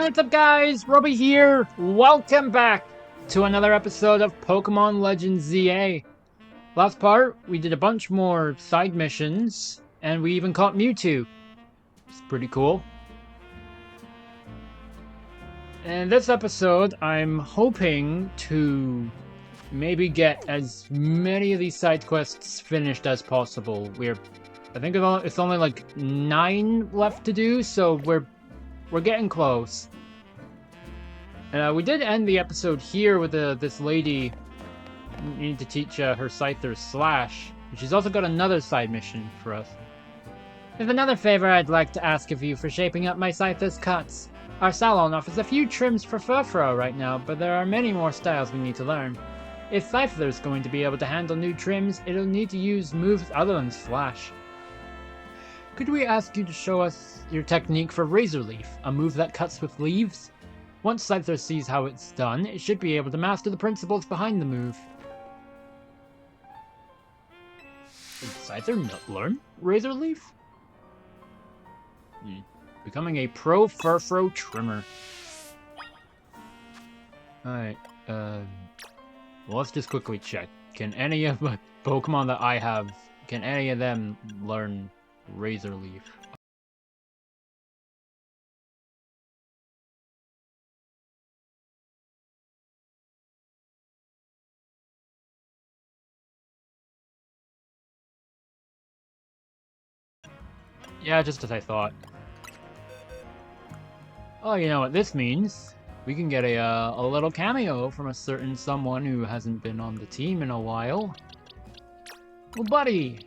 what's up guys? Robbie here. Welcome back to another episode of Pokemon Legends ZA. Last part, we did a bunch more side missions, and we even caught Mewtwo. It's pretty cool. And this episode, I'm hoping to maybe get as many of these side quests finished as possible. I think it's only like 9 left to do, so we're getting close. We did end the episode here with this lady. You need to teach her Scyther Slash. She's also got another side mission for us. There's another favor I'd like to ask of you for shaping up my Scyther's cuts. Our salon offers a few trims for Furfrou right now, but there are many more styles we need to learn. If Scyther's going to be able to handle new trims, it'll need to use moves other than Slash. Could we ask you to show us your technique for Razor Leaf, a move that cuts with leaves? Once Scyther sees how it's done, it should be able to master the principles behind the move. Did Scyther not learn Razor Leaf? Becoming a pro Furfrou trimmer. Alright, well, let's just quickly check. Can any of the Pokemon that I have, can any of them learn Razor Leaf? Yeah, just as I thought. Oh, you know what this means? We can get a little cameo from a certain someone who hasn't been on the team in a while. Well, buddy!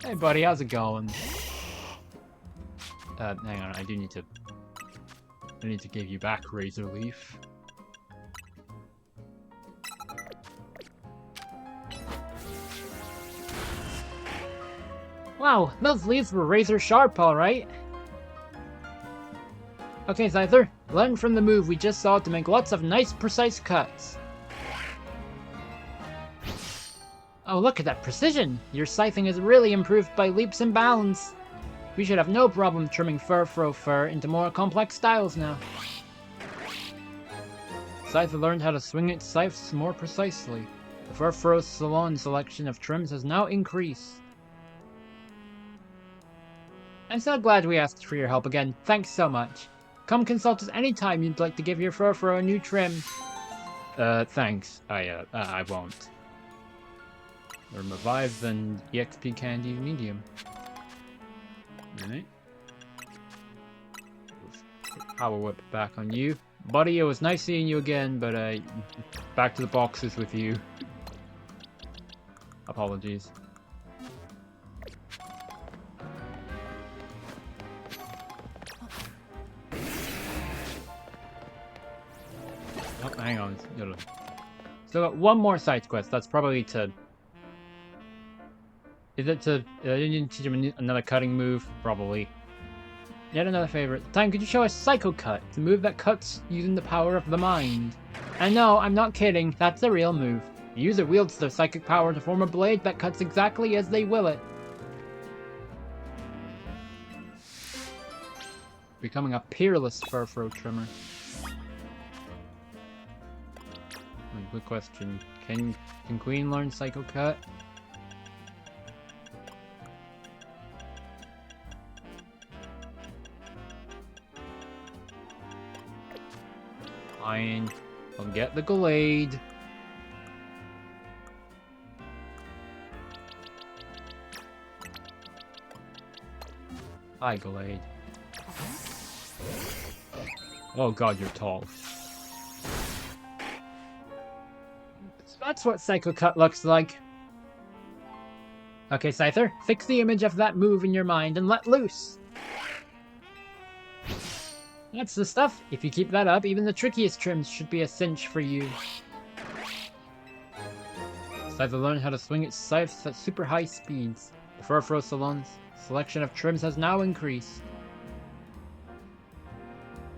Hey, buddy, how's it going? Hang on, I need to give you back Razor Leaf. Wow, those leaves were razor sharp, alright. Okay, Scyther, learn from the move we just saw to make lots of nice, precise cuts. Oh, look at that precision! Your scything is really improved by leaps and bounds. We should have no problem trimming Furfrou fur into more complex styles now. Scyther learned how to swing its scythes more precisely. The Furfrou Salon selection of trims has now increased. I'm so glad we asked for your help again. Thanks so much. Come consult us anytime you'd like to give your Furfrou a new trim. Thanks. I won't. Revive and EXP Candy Medium. Alright. Power Whip back on you. Buddy, it was nice seeing you again, but back to the boxes with you. Apologies. Oh, hang on. Still got one more side quest. That's probably to... Is it to... I didn't teach him another cutting move? Probably. Yet another favorite. Time, could you show us Psycho Cut? The move that cuts using the power of the mind. And no, I'm not kidding. That's a real move. The user wields their psychic power to form a blade that cuts exactly as they will it. Becoming a peerless Furfrou trimmer. Good question. Can Queen learn Psycho Cut? Fine. I'll get the Glade. Hi, Glade. Oh god, you're tall. That's what Psycho Cut looks like. Okay, Scyther, fix the image of that move in your mind and let loose. That's the stuff. If you keep that up, even the trickiest trims should be a cinch for you. Scyther learned how to swing its scythes at super high speeds. The Furfrou Salon's selection of trims has now increased.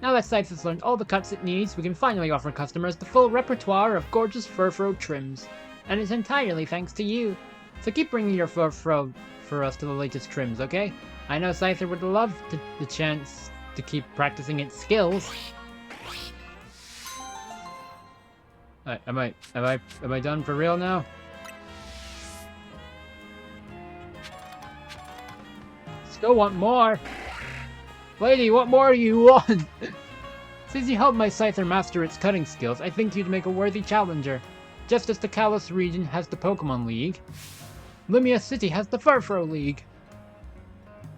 Now that Scythe has learned all the cuts it needs, we can finally offer customers the full repertoire of gorgeous Furfrou trims. And it's entirely thanks to you. So keep bringing your Furfrou for us to the latest trims, okay? I know Scyther would love the chance to keep practicing its skills. Am I done for real now? Still want more. Lady, what more do you want? Since you helped my Scyther master its cutting skills, I think you'd make a worthy challenger. Just as the Kalos region has the Pokémon League, Lumia City has the Furfrou League.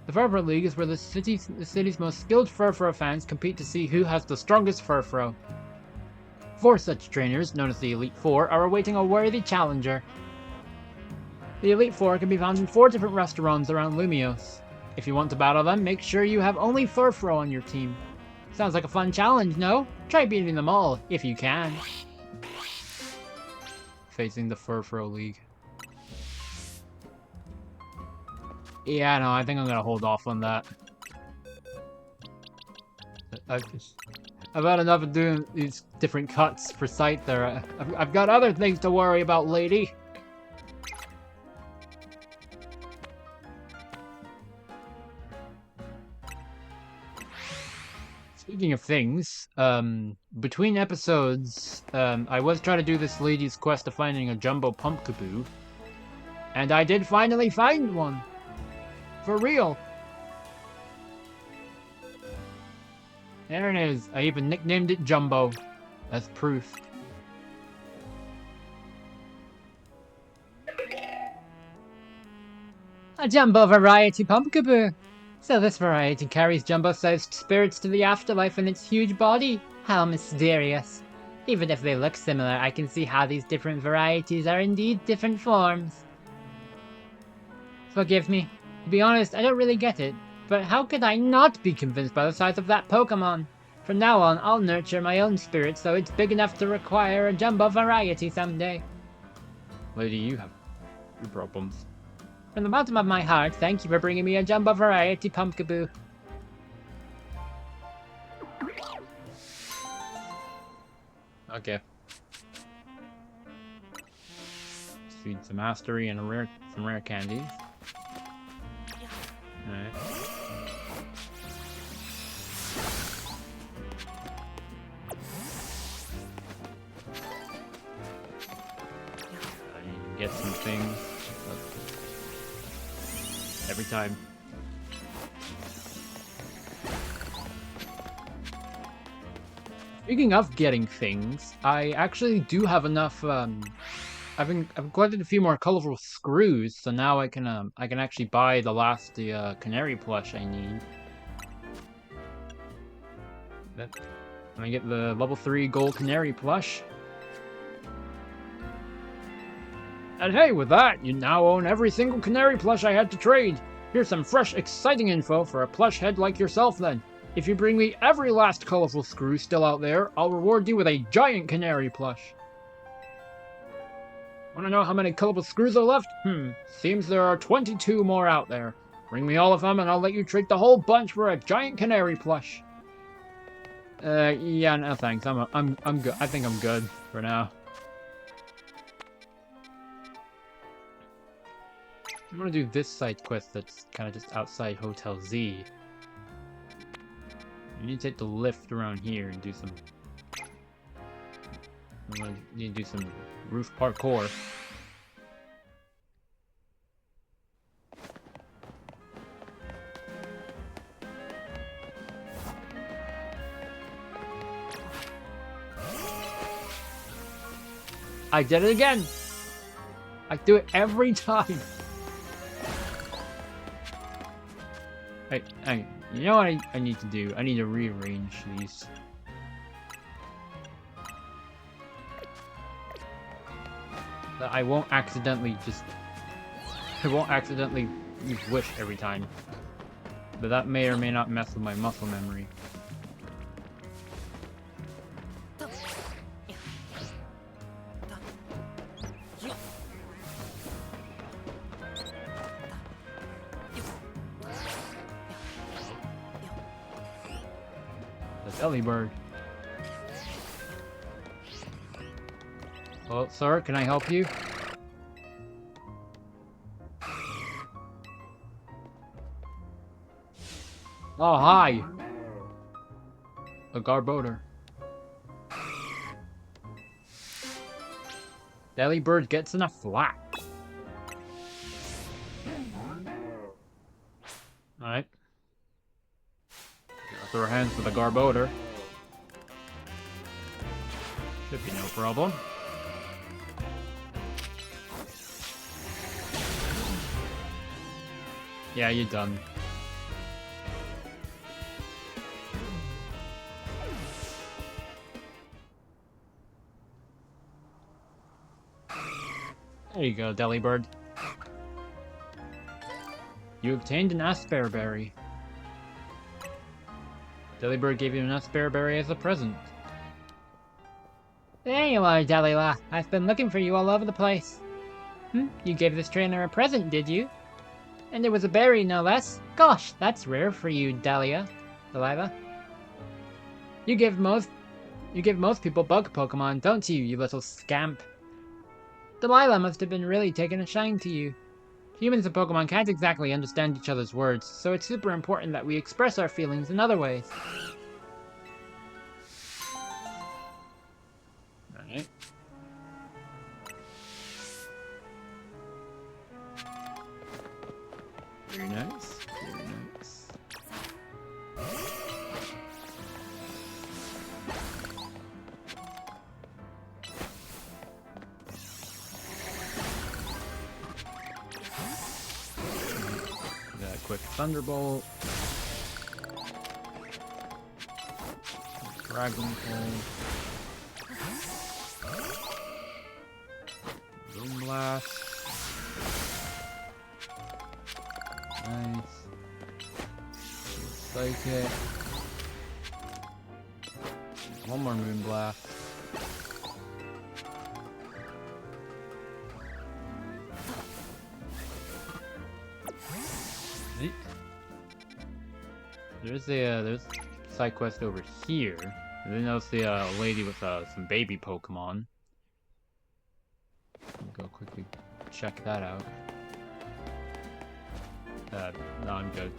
The Furfrou League is where the city's most skilled Furfrou fans compete to see who has the strongest Furfrou. 4 such trainers, known as the Elite Four, are awaiting a worthy challenger. The Elite Four can be found in 4 different restaurants around Lumios. If you want to battle them, make sure you have only Furfrou on your team. Sounds like a fun challenge, no? Try beating them all, if you can. Facing the Furfrou League. Yeah, no, I think I'm gonna hold off on that. I've had enough of doing these different cuts for Scyther. I've got other things to worry about, lady. Speaking of things, between episodes, I was trying to do this lady's quest of finding a Jumbo Pumpkaboo, and I did finally find one. For real. There it is. I even nicknamed it Jumbo, as proof. A Jumbo Variety Pumpkaboo. So this variety carries jumbo-sized spirits to the afterlife in its huge body. How mysterious. Even if they look similar, I can see how these different varieties are indeed different forms. Forgive me. To be honest, I don't really get it. But how could I not be convinced by the size of that Pokémon? From now on, I'll nurture my own spirit so it's big enough to require a Jumbo Variety someday. Lady, you have your problems. From the bottom of my heart, thank you for bringing me a Jumbo Variety Pumpkaboo. Okay. Feed some mastery and some rare candies. Alright. I need to get some things. Every time. Speaking of getting things, I actually do have enough. I've collected a few more colorful screws, so now I can actually buy the last canary plush I need. Then I get the level 3 gold canary plush. And hey, with that, you now own every single canary plush I had to trade. Here's some fresh, exciting info for a plush head like yourself then. If you bring me every last colorful screw still out there, I'll reward you with a giant canary plush. Wanna know how many colorful screws are left? Seems there are 22 more out there. Bring me all of them and I'll let you trade the whole bunch for a giant canary plush. Yeah, no thanks. I'm good. I think I'm good for now. I'm gonna do this side quest that's kind of just outside Hotel Z. You need to take the lift around here and do some... You need to do some roof parkour. I did it again! I do it every time! Hey, you know what I need to do? I need to rearrange these. I won't accidentally use Wish every time. But that may or may not mess with my muscle memory. Belly bird. Well, sir, can I help you? Oh, hi. A Garbodor. Delibird gets in a flat. Alright. Throw our hands for the Garbodor. Should be no problem. Yeah, you're done. There you go, Delibird. You obtained an Asperberry. Delibird gave you an Asperberry as a present. There you are, Dalila. I've been looking for you all over the place. You gave this trainer a present, did you? And it was a berry, no less. Gosh, that's rare for you, Delilah. You give most people bug Pokemon, don't you, you little scamp? Delilah must have been really taking a shine to you. Humans and Pokemon can't exactly understand each other's words, so it's super important that we express our feelings in other ways. Alright. Very nice. Very nice. Quick Thunderbolt. Dragon Pulse. Boom Blast. Nice. Psychic. One more Moon Blast. There's a side quest over here. And then there's the lady with some baby Pokemon. Go quickly check that out. No, I'm good.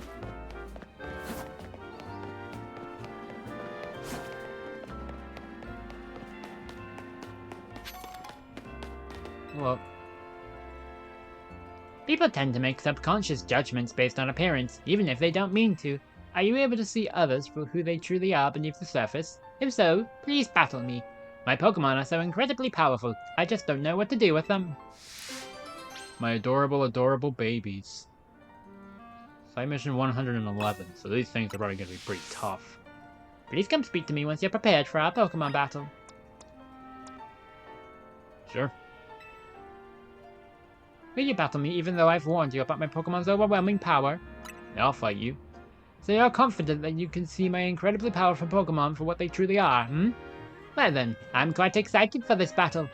Well, people tend to make subconscious judgments based on appearance, even if they don't mean to. Are you able to see others for who they truly are beneath the surface? If so, please battle me. My Pokemon are so incredibly powerful, I just don't know what to do with them. my adorable, adorable babies. Side mission 111, so these things are probably going to be pretty tough. Please come speak to me once you're prepared for our Pokemon battle. Sure. Will you battle me even though I've warned you about my Pokemon's overwhelming power? I'll fight you. So you're confident that you can see my incredibly powerful Pokemon for what they truly are, hmm? Well then, I'm quite excited for this battle.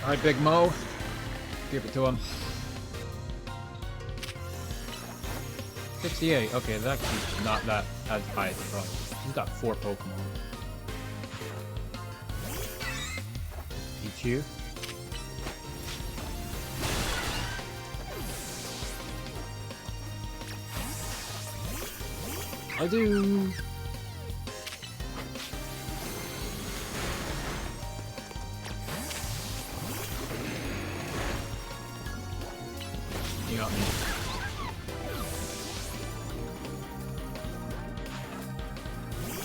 Alright, Big Mo. Give it to him. 68. Okay, that's actually not that as high as it probably. He's got 4 Pokemon. Pichu. I do. You got me.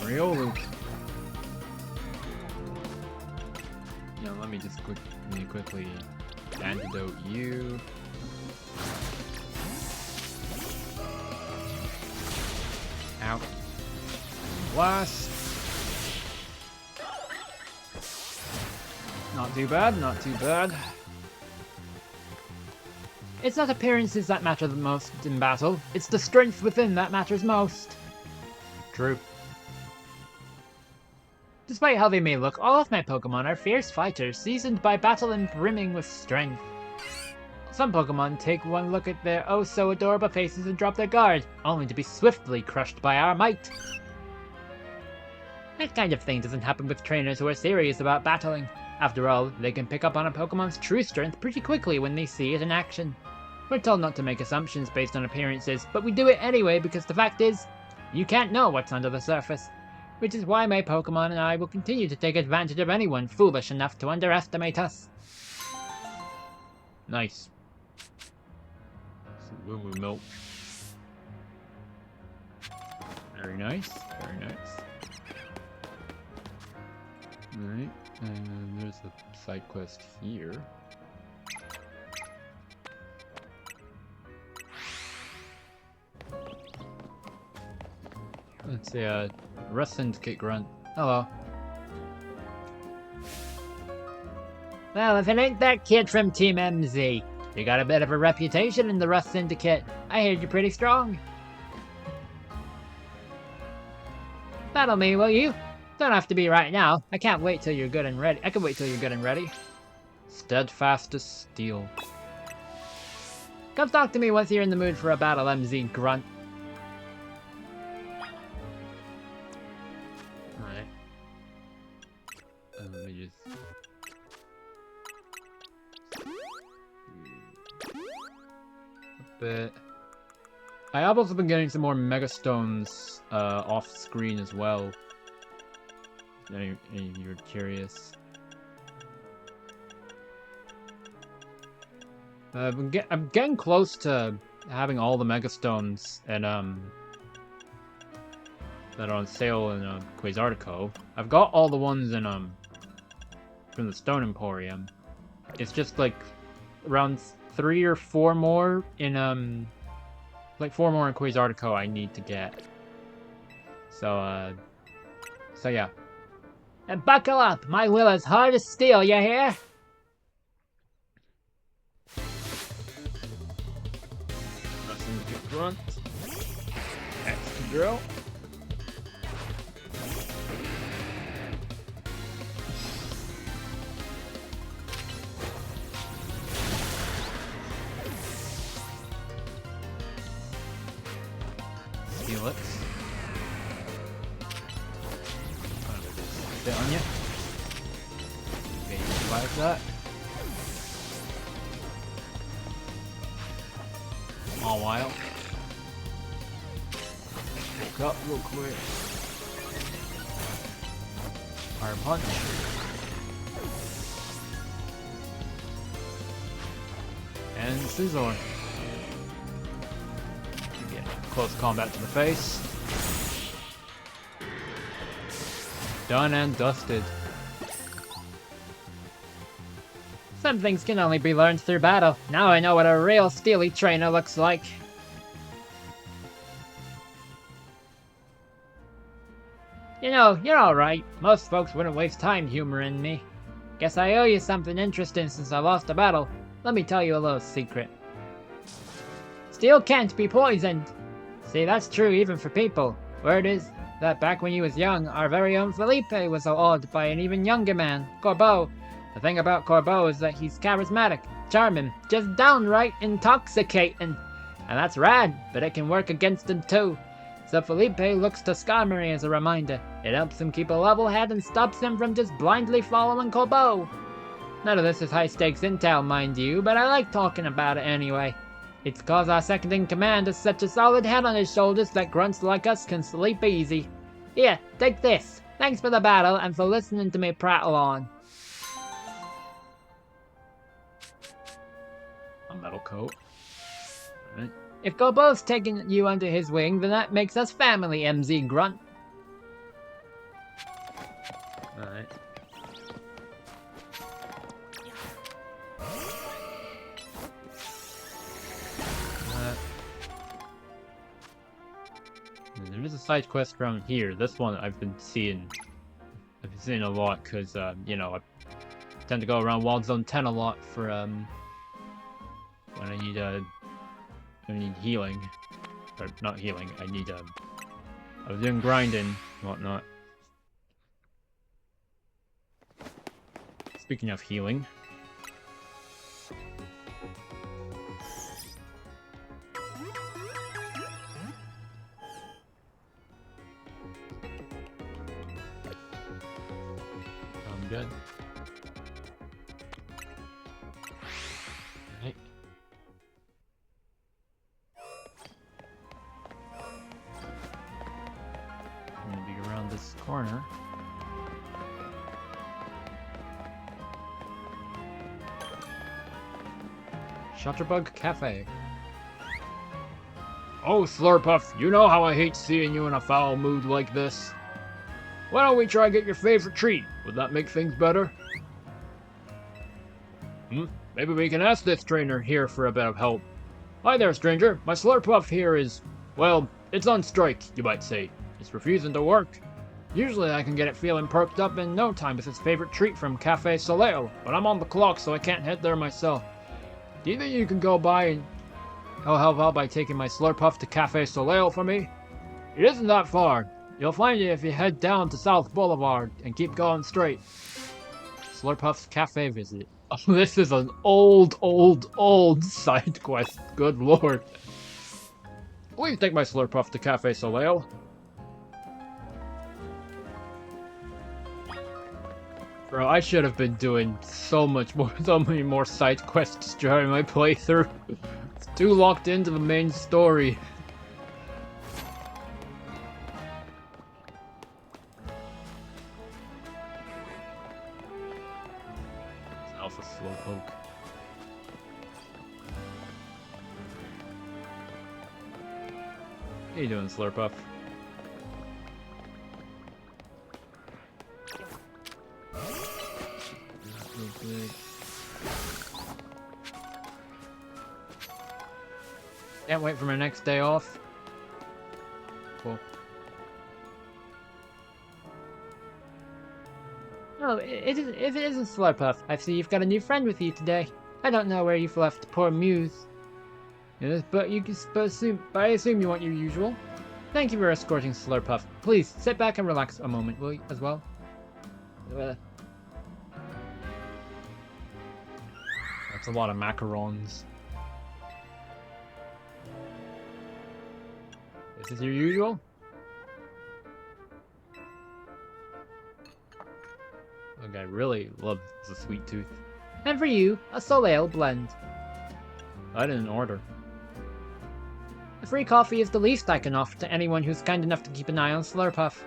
Riolu. You know, let me just quickly antidote you. Ow. Blast. Not too bad, not too bad. It's not appearances that matter the most in battle, it's the strength within that matters most. True. Despite how they may look, all of my Pokemon are fierce fighters, seasoned by battle and brimming with strength. Some Pokemon take one look at their oh-so-adorable faces and drop their guard, only to be swiftly crushed by our might. That kind of thing doesn't happen with trainers who are serious about battling. After all, they can pick up on a Pokemon's true strength pretty quickly when they see it in action. We're told not to make assumptions based on appearances, but we do it anyway because the fact is, you can't know what's under the surface. Which is why my Pokemon and I will continue to take advantage of anyone foolish enough to underestimate us. Nice. Some Moo milk. Very nice, very nice. Alright, and there's a side quest here. Let's see, Rust Syndicate Grunt. Hello. Well, if it ain't that kid from Team MZ. You got a bit of a reputation in the Rust Syndicate. I heard you're pretty strong. Battle me, will you? Don't have to be right now. I can't wait till you're good and ready. I can wait till you're good and ready. Steadfast as steel. Come talk to me once you're in the mood for a battle, MZ Grunt. Alright. Let me just... But I have also been getting some more Mega Stones off screen as well. If you're curious. I'm getting close to having all the Mega Stones and that are on sale in Quasartico. I've got all the ones in from the Stone Emporium. It's just like around 3 or 4 more in like 4 more in Quasartico I need to get. So yeah. And buckle up, my will is hard as steel, you hear? Grunt. Extra drill. Steal it. Sit on you. Okay, you survive that. All while. Look up real quick. Fire punch. And Scizor. Again, close combat to the face. Done and dusted. Some things can only be learned through battle. Now I know what a real steely trainer looks like. You know, you're alright. Most folks wouldn't waste time humoring me. Guess I owe you something interesting since I lost a battle. Let me tell you a little secret. Steel can't be poisoned. See, that's true even for people. Word is that back when he was young, our very own Felipe was awed by an even younger man, Corbeau. The thing about Corbeau is that he's charismatic, charming, just downright intoxicating. And that's rad, but it can work against him too. So Felipe looks to Skarmory as a reminder. It helps him keep a level head and stops him from just blindly following Corbeau. None of this is high-stakes intel, mind you, but I like talking about it anyway. It's cause our second-in-command has such a solid head on his shoulders that grunts like us can sleep easy. Here, take this. Thanks for the battle and for listening to me prattle on. A metal coat. Alright. If Corbeau's taking you under his wing, then that makes us family, MZ Grunt. Alright. There is a side quest around here. This one I've been seeing a lot because you know, I tend to go around Wild Zone 10 a lot for when I need healing. Or not healing, I need I was doing grinding and whatnot. Speaking of healing. good. Right. I'm gonna be around this corner. Shutterbug Cafe. Oh, Slurpuff, you know how I hate seeing you in a foul mood like this. Why don't we try get your favorite treat? Would that make things better? Maybe we can ask this trainer here for a bit of help. Hi there, stranger. My Slurpuff here is, well, it's on strike, you might say. It's refusing to work. Usually I can get it feeling perked up in no time with its favorite treat from Cafe Soleil, but I'm on the clock so I can't head there myself. Do you think you can go by and help out by taking my Slurpuff to Cafe Soleil for me? It isn't that far. You'll find it if you head down to South Boulevard and keep going straight. Slurpuff's Cafe visit. Oh, this is an old side quest. Good lord. Please take my Slurpuff to Cafe Soleil. Bro, I should have been doing so many more side quests during my playthrough. It's too locked into the main story. It's Alpha Slowpoke. How you doing, Slurpuff? Can't wait for my next day off. Cool. Oh, it isn't Slurpuff. I see you've got a new friend with you today. I don't know where you've left poor Muse. Yes, but I assume you want your usual. Thank you for escorting Slurpuff. Please, sit back and relax a moment, will you, as well? That's a lot of macarons. This is your usual? The guy really loves the sweet tooth. And for you, a Soleil blend. I didn't order. A free coffee is the least I can offer to anyone who's kind enough to keep an eye on Slurpuff.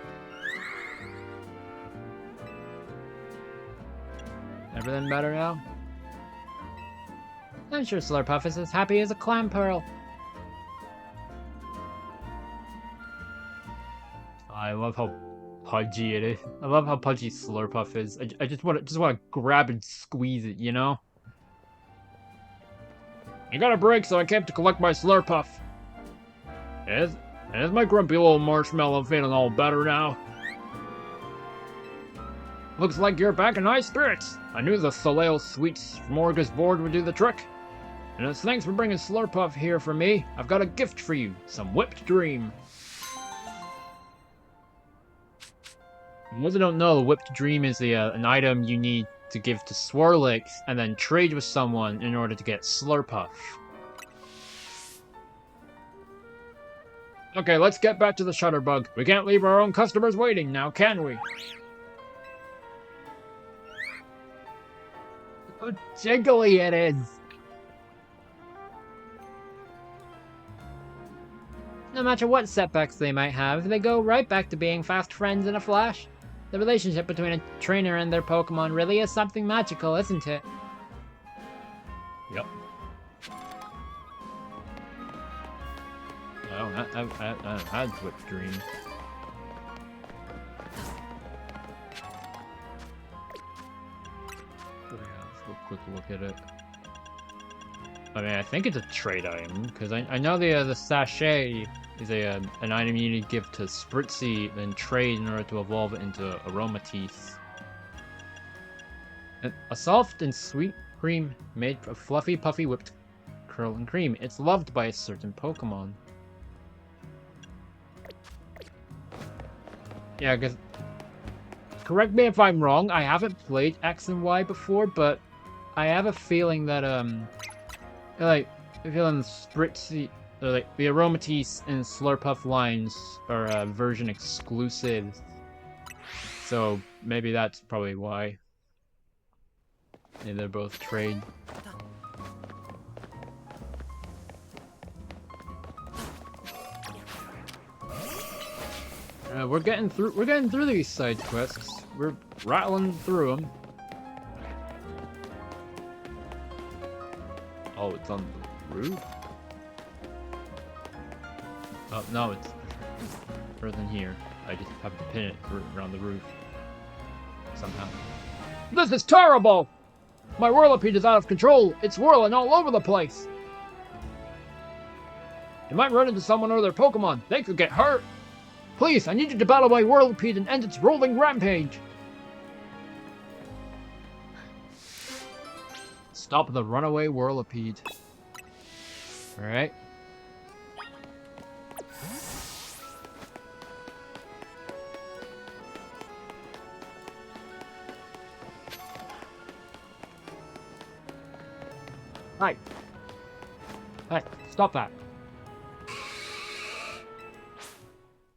Everything better now? I'm sure Slurpuff is as happy as a clam pearl. I love how pudgy it is. I love how pudgy Slurpuff is. I just want to grab and squeeze it, you know? I got a break, so I came to collect my Slurpuff. Is my grumpy little marshmallow feeling all better now? Looks like you're back in high spirits. I knew the Soleil Sweet Smorgasbord would do the trick. And as thanks for bringing Slurpuff here for me, I've got a gift for you. Some whipped dream. For those who don't know, the whipped dream is an item you need to give to Swirlix and then trade with someone in order to get Slurpuff. Okay, let's get back to the Shutterbug. We can't leave our own customers waiting now, can we? How jiggly it is! No matter what setbacks they might have, they go right back to being fast friends in a flash. The relationship between a trainer and their Pokemon really is something magical, isn't it? Yep. Oh, I had Whipped Dream. Yeah, let's go quick look at it. I mean, I think it's a trade item, because I know the sachet is an item you need to give to Spritzy, then trade in order to evolve it into Aromatisse. A soft and sweet cream made of fluffy, puffy whipped curl and cream. It's loved by a certain Pokemon. Yeah, because... Correct me if I'm wrong, I haven't played X and Y before, but I have a feeling that, like, I feel in the Spritzy, like, the Aromatisse and Slurpuff lines are version exclusive. So, maybe that's probably why. Yeah, they're both trade. We're getting through these side quests. We're rattling through them. Oh, it's on the roof? Oh, no, it's further than here. I just have to pin it around the roof. Somehow. This is terrible! My Whirlipede is out of control. It's whirling all over the place. You might run into someone or their Pokemon. They could get hurt. Please, I need you to battle my Whirlipede and end its rolling rampage. Stop the runaway Whirlipede. Alright. Hey. Hey, stop that.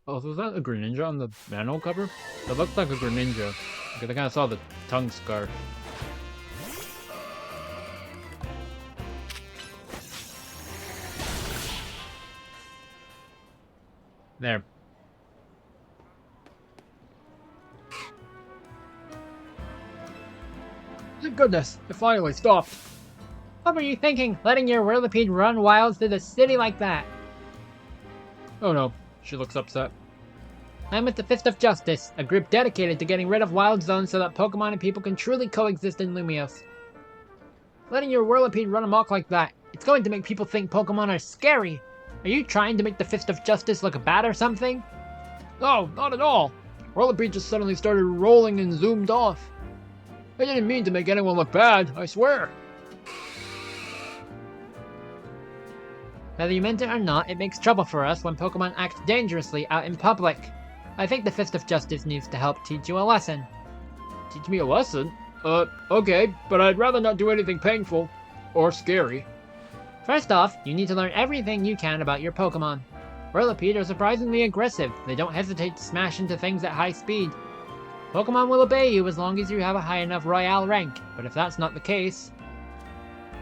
Oh, so was that a Greninja on the manual cover? That looked like a Greninja. Because I kind of saw the tongue scar. There. Thank goodness, it finally stopped. What were you thinking, letting your Whirlipede run wild through the city like that? Oh no, she looks upset. I'm with the Fist of Justice, a group dedicated to getting rid of wild zones so that Pokemon and people can truly coexist in Lumios. Letting your Whirlipede run amok like that, it's going to make people think Pokemon are scary. Are you trying to make the Fist of Justice look bad or something? No, not at all. Whirlipede just suddenly started rolling and zoomed off. I didn't mean to make anyone look bad, I swear. Whether you meant it or not, it makes trouble for us when Pokemon act dangerously out in public. I think the Fist of Justice needs to help teach you a lesson. Teach me a lesson? Okay, but I'd rather not do anything painful. Or scary. First off, you need to learn everything you can about your Pokemon. Whirlipede are surprisingly aggressive. They don't hesitate to smash into things at high speed. Pokemon will obey you as long as you have a high enough Royale rank, but if that's not the case,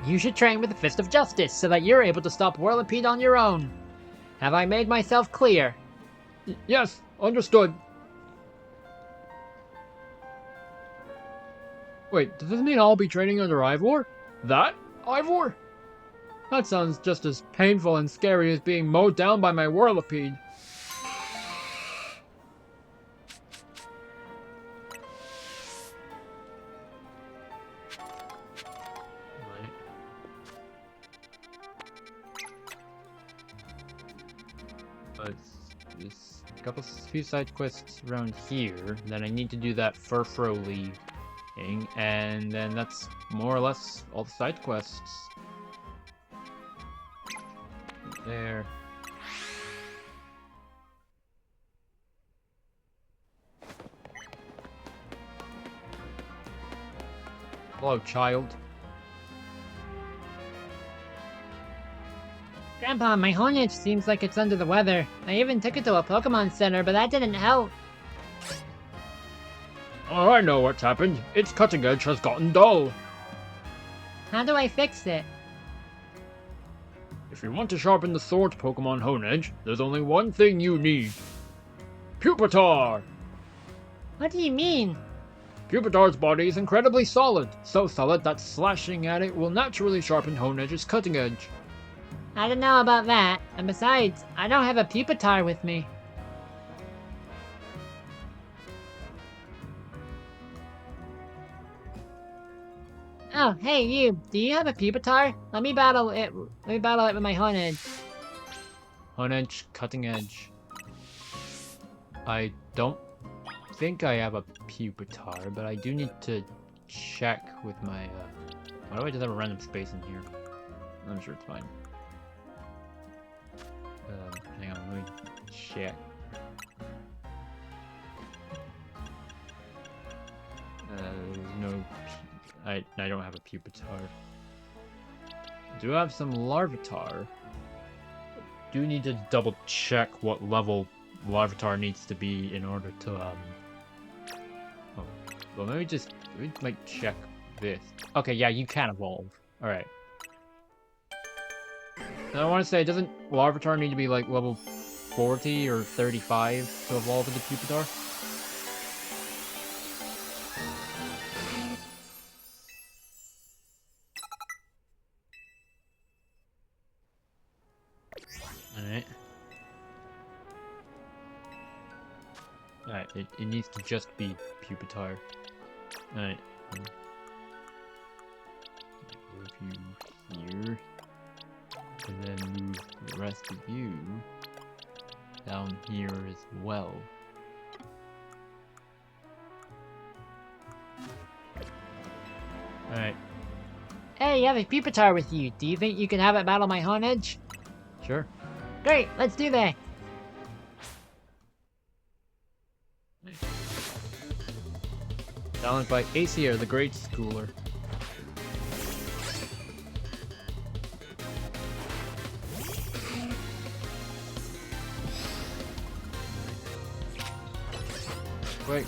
you should train with the Fist of Justice so that you're able to stop Whirlipede on your own. Have I made myself clear? Yes, understood. Wait, does this mean I'll be training under Ivor? That? Ivor? That sounds just as painful and scary as being mowed down by my Whirlipede. There's a few side quests around here. Then I need to do that Furfrou thing, and then that's more or less all the side quests. There. Hello, child. Grandpa, my Honedge seems like it's under the weather. I even took it to a Pokemon Center, but that didn't help. Oh, I know what's happened. Its cutting edge has gotten dull. How do I fix it? If you want to sharpen the sword Pokemon Honedge, there's only one thing you need. Pupitar! What do you mean? Pupitar's body is incredibly solid, so solid that slashing at it will naturally sharpen Honedge's cutting edge. I don't know about that, and besides, I don't have a Pupitar with me. Oh, hey you, do you have a Pupitar? Let me battle it with my Honedge. Honedge, cutting edge. I don't think I have a Pupitar, but I do need to check with my, why do I just have a random space in here? I'm sure it's fine. Hang on, let me check. No, I don't have a Pupitar. Do have some Larvitar. Do need to double check what level Larvitar needs to be in order to, oh, well maybe like check this. Okay, yeah, you can evolve. Alright. And I want to say, doesn't Larvitar need to be like level 40 or 35 to evolve into Pupitar? Alright. Alright, it needs to just be Pupitar. Alright. Move you here. And then move the rest of you down here as well. Alright. Hey, you have a Pupitar with you. Do you think you can have it battle my Honedge? Sure. Great, let's do that. Challenged by Aesir, the Great Schooler. Quick.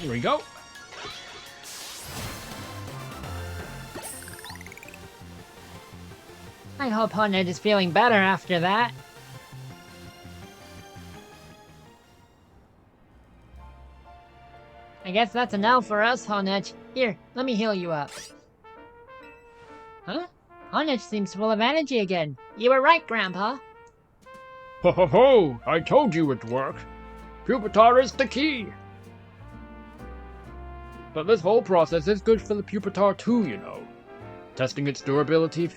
Here we go. I hope Honedge is feeling better after that. I guess that's an L for us, Honedge. Here, let me heal you up. Huh? Honedge seems full of energy again. You were right, Grandpa. Ho ho ho! I told you it'd work. Pupitar is the key. But this whole process is good for the Pupitar too, you know. Testing its durability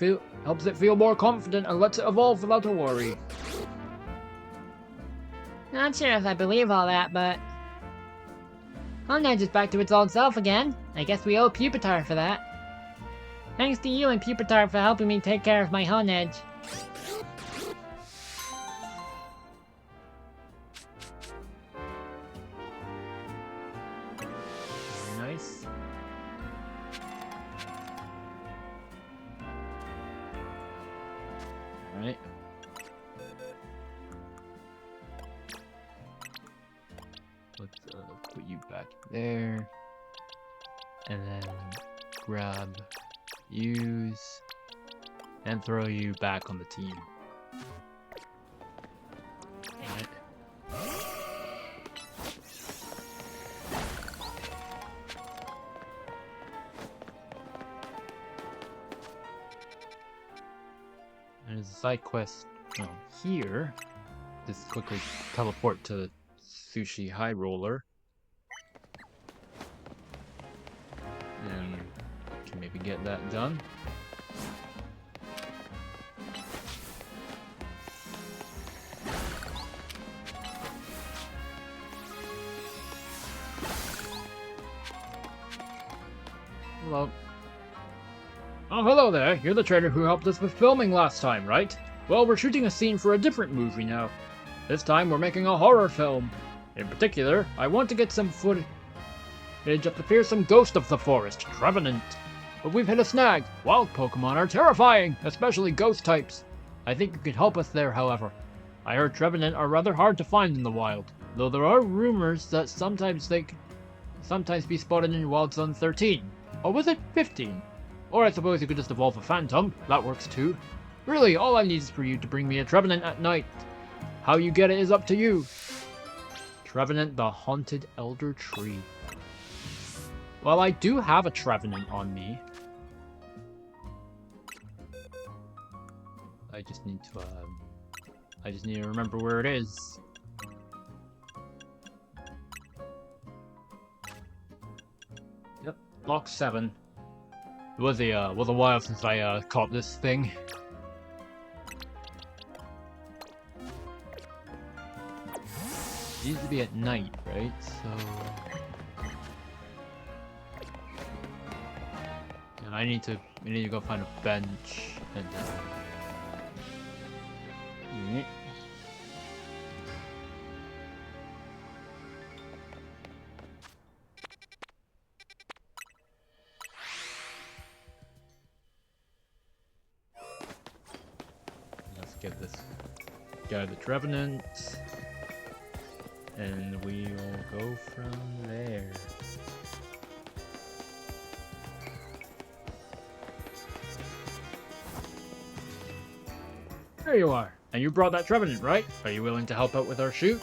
helps it feel more confident and lets it evolve without a worry. Not sure if I believe all that, but... Honedge is back to its old self again. I guess we owe Pupitar for that. Thanks to you and Pupitar for helping me take care of my Honedge. Nice. Alright. Let's put you back there. And then grab, use, and throw you back on the team. Alright. There's a side quest here. Just quickly teleport to Sushi High Roller. And can maybe get that done. Hello. Oh, hello there. You're the trainer who helped us with filming last time, right? Well, we're shooting a scene for a different movie now. This time, we're making a horror film. In particular, I want to get some footage of the fearsome ghost of the forest, Trevenant. But we've hit a snag. Wild Pokémon are terrifying, especially ghost types. I think you can help us there, however. I heard Trevenant are rather hard to find in the wild, though there are rumors that sometimes they can be spotted in Wild Zone 13. Or was it 15? Or I suppose you could just evolve a Phantom. That works too. Really, all I need is for you to bring me a Trevenant at night. How you get it is up to you. Trevenant the Haunted Elder Tree. Well, I do have a Trevenant on me. I just need to remember where it is. Yep, Block 7. It was a while since I caught this thing. It needs to be at night, right? So, and I need to go find a bench and Mm. Let's get this guy the Trevenant, and we'll go from there. There you are. And you brought that Trevenant, right? Are you willing to help out with our shoot?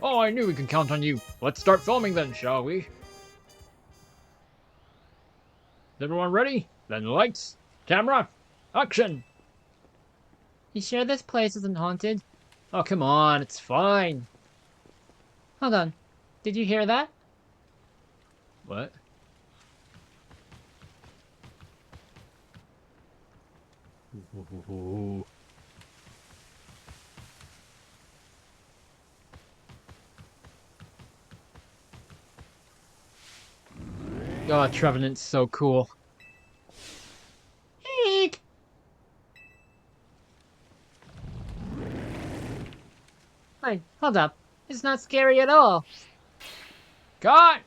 Oh, I knew we could count on you. Let's start filming then, shall we? Is everyone ready? Then lights, camera, action! You sure this place isn't haunted? Oh, come on, it's fine. Hold on. Did you hear that? What? Ooh. Oh, Trevenant's so cool. Eek! Wait, hold up. It's not scary at all. God!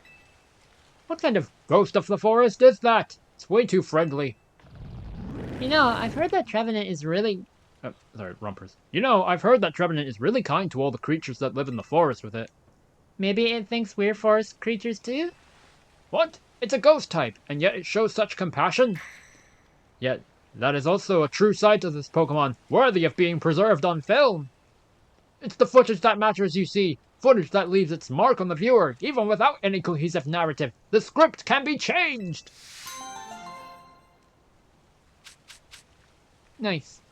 What kind of ghost of the forest is that? It's way too friendly. You know, I've heard that Trevenant is really... Sorry, Rumpers. You know, I've heard that Trevenant is really kind to all the creatures that live in the forest with it. Maybe it thinks we're forest creatures too? What? It's a ghost type, and yet it shows such compassion? Yet, that is also a true side to this Pokemon, worthy of being preserved on film. It's the footage that matters, you see. Footage that leaves its mark on the viewer, even without any cohesive narrative. The script can be changed! Nice.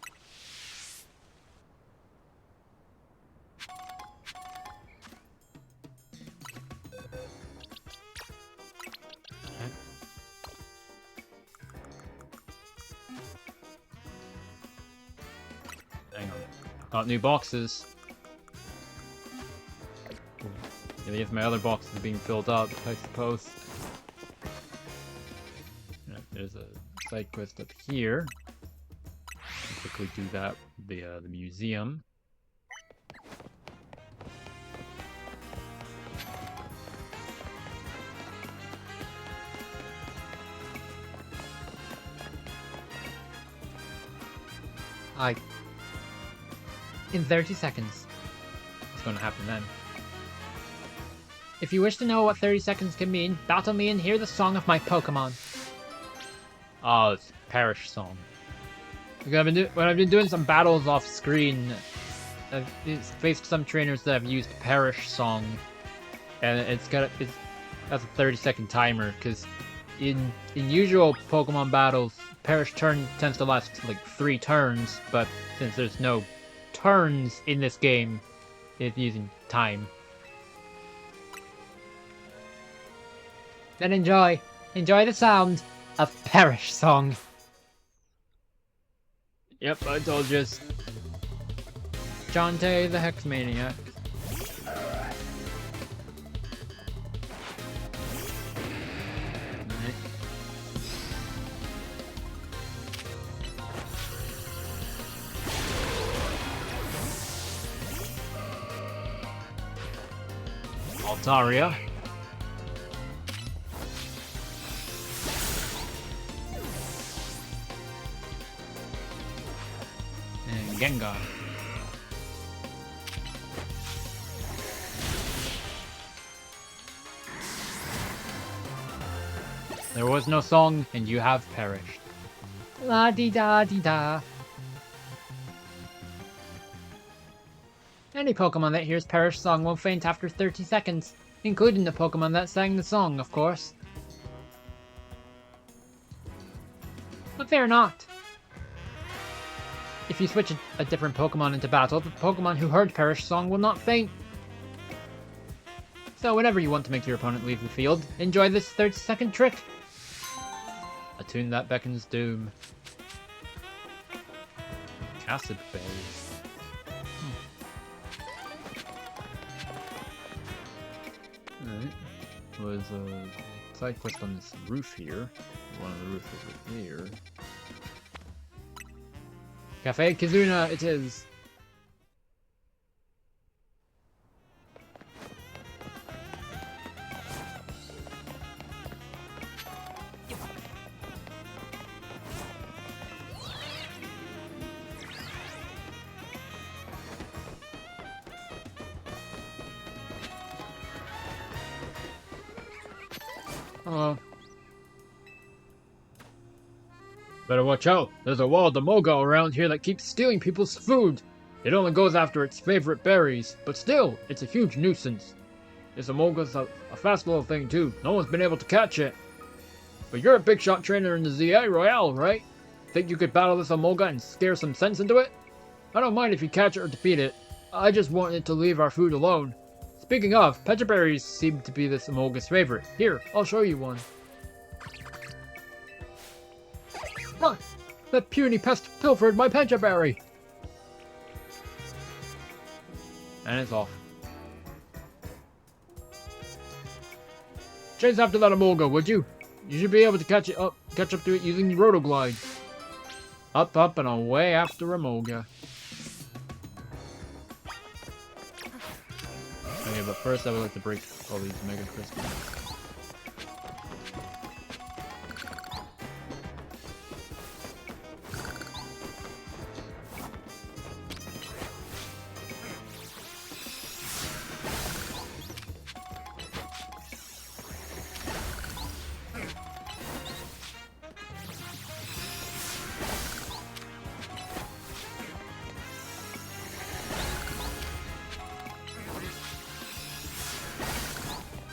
Hang on. Got new boxes. Maybe if my other boxes are being filled up, I suppose. There's a side quest up here. I'll quickly do that. The museum. In 30 seconds. What's going to happen then? If you wish to know what 30 seconds can mean, battle me and hear the song of my Pokemon. Oh, it's Parish Song. When I've been doing some battles off screen, I've faced some trainers that have used Parish Song, and that's a 30-second timer. Because in usual Pokemon battles, Parish turn tends to last like 3 turns, but since there's no turns in this game, it's using time. Then enjoy the sound of Parish Song. Yep, I told you. Jonte the Hex Maniac. Altaria. And Gengar. There was no song, and you have perished. La di da di da. Any Pokemon that hears Parish Song will faint after 30 seconds, including the Pokemon that sang the song, of course. But fear not. If you switch a different Pokemon into battle, the Pokemon who heard Parish Song will not faint. So whenever you want to make your opponent leave the field, enjoy this 30-second trick. A tune that beckons doom. Acid Phase. Alright. Was a side quest on this roof here. One of the roofs over here. Cafe Kizuna it is. Hello. Better watch out. There's a wild Amoga around here that keeps stealing people's food. It only goes after its favorite berries, but still, it's a huge nuisance. This Amoga's a fast little thing too. No one's been able to catch it. But you're a big shot trainer in the ZA Royale, right? Think you could battle this Amoga and scare some sense into it? I don't mind if you catch it or defeat it. I just want it to leave our food alone. Speaking of, Pecha berries seem to be this Amoga's favorite. Here, I'll show you one. What? That puny pest pilfered my Pecha berry! And it's off. Chase after that Amoga, would you? You should be able to catch up to it using the Rotoglide. Up, up, and away after Amoga. Okay, but first I would like to break all these Mega Crystals.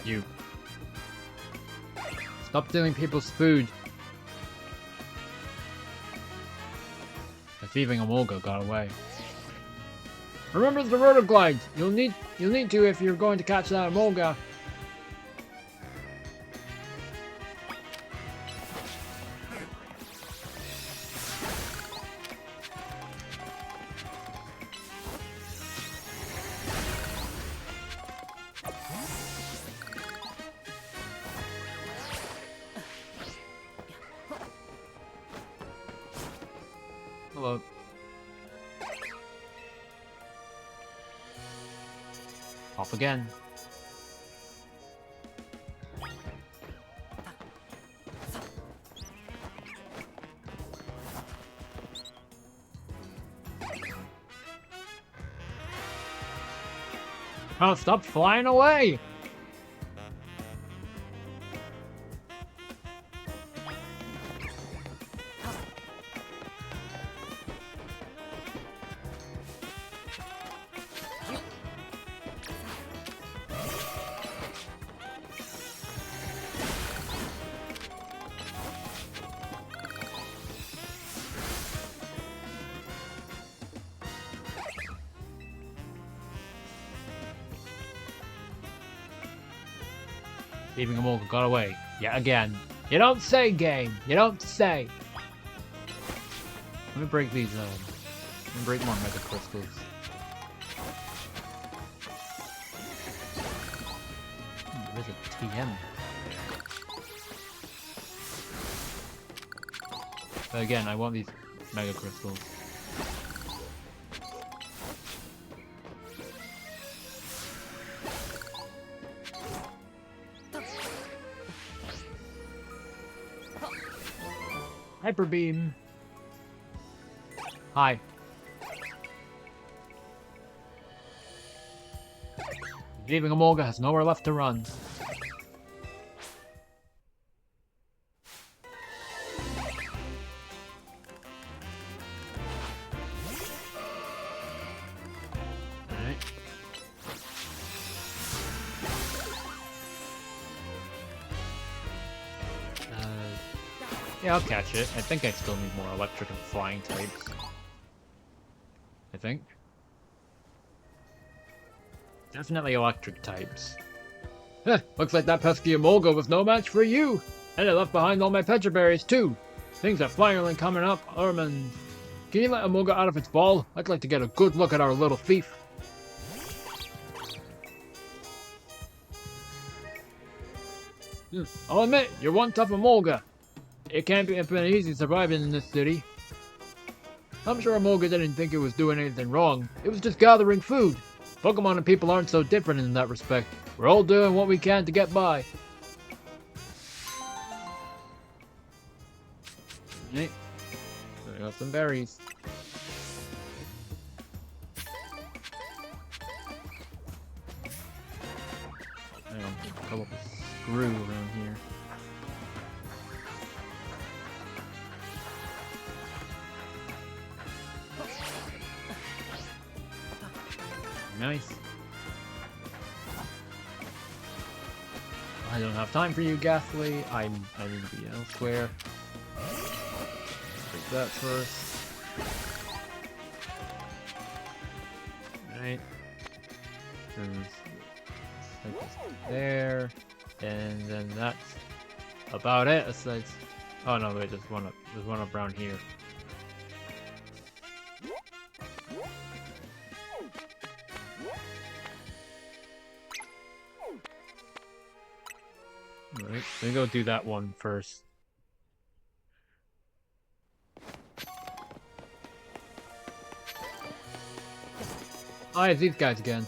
You. Stop stealing people's food. The thieving Amoga got away. Remember the Rotoglide! You'll need to if you're going to catch that Amoga. Hello. Off again. Oh, stop flying away! Thieving Amoga got away. Yet again. You don't say, game. You don't say. Let me break these, let me break more Mega Crystals. There is a TM. But again, I want these Mega Crystals. Hyper Beam. Hi. Thieving Amoga has nowhere left to run. Alright. Yeah, I'll catch it. I think I still need more electric and flying types. I think. Definitely electric types. Heh, looks like that pesky Amoga was no match for you! And I left behind all my Pecha berries too! Things are finally coming up, Armand. Can you let Amoga out of its ball? I'd like to get a good look at our little thief. I'll admit, you're one tough Amoga. It can't be been easy surviving in this city. I'm sure Amoga didn't think it was doing anything wrong. It was just gathering food. Pokemon and people aren't so different in that respect. We're all doing what we can to get by. Hey, I got some berries. Hang on, come up a screw around here. Nice. I don't have time for you, Ghastly. I need to be elsewhere. Take that first. Right. There. And then that's about it. Aside. Oh no, wait, there's one up around here. Alright, let me go do that one first. Hi, it's these guys again.